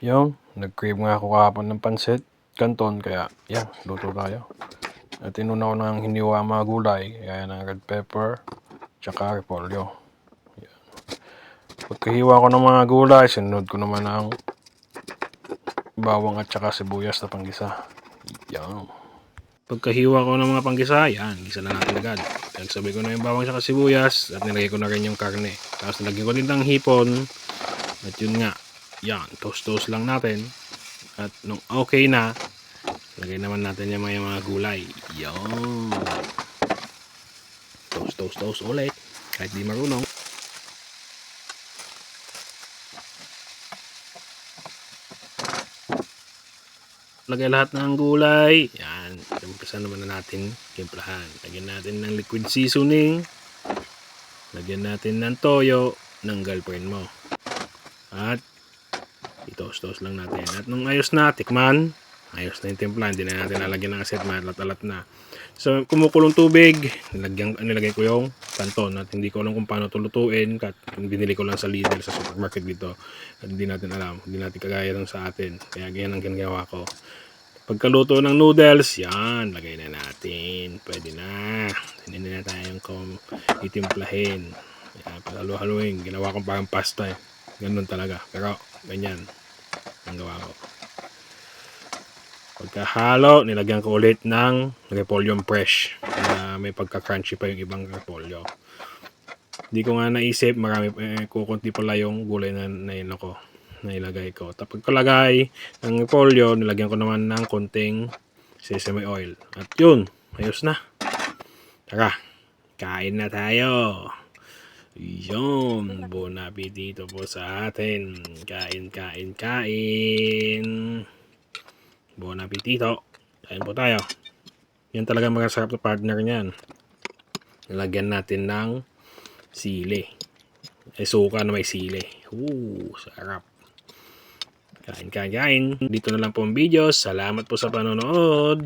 Yung, nag-crave nga ako kahapon ng pansit canton, kaya yan, luto tayo. At inuna ko nang hiniwa ang mga gulay, kaya ng red pepper, tsaka repolyo. Yan. Pagkahiwa ko ng mga gulay, sinunod ko naman ang bawang at tsaka sibuyas na panggisa. Yan. Pagkahiwa ko ng mga panggisa, yan, gisa na natin agad. Nagsabay ko na yung bawang at sibuyas at nilagay ko na rin yung karne. Tapos nilagyan ko din ng hipon. At yun nga, yan, toast lang natin. At nung okay na, lagay naman natin yung mga gulay. Yan. Toast ulit. Kahit di marunong. Lagay lahat ng gulay. Yan. Umpisa naman na natin timplahan. Lagyan natin ng liquid seasoning. Lagyan natin ng toyo ng girlfriend mo. At i-toast lang natin. At nung ayos na, tikman. Ayos na yung timpla. Hindi na natin lalagyan ng aset. Malat-alat na. So, kumukulong tubig. Nilagay ko yung canton. At hindi ko alam kung paano ito lutuin. Binili ko lang sa Lidl sa supermarket dito. At hindi natin alam. Hindi natin kagaya ng sa atin. Kaya ganyan ang ginagawa ko. Pagkaluto ng noodles, yan. Lagay na natin. Pwede na. Hindi na tayong itimplahin. Yan, palalo-haluin. Ginawa kong parang pasta eh. Ganun talaga. Pero, ganyan ang gawa ko. Pagkahalo, nilagyan ko ulit ng repolyo fresh na may pagka-crunchy pa yung ibang repolyo. Hindi ko nga naisip, marami kukunti pala yung gulay na nailagay ko. Tapos pagkalagay ng repolyo, nilagyan ko naman ng konting sesame oil. At yun, ayos na. Tara, kain na tayo. Yun, bon appetito po sa atin. Kain. Bon appetito. Kain po tayo. Yan talaga masarap na partner niyan. Nilagyan natin ng sili. Suka na may sili. Sarap. Kain. Dito na lang po ang video. Salamat po sa panonood.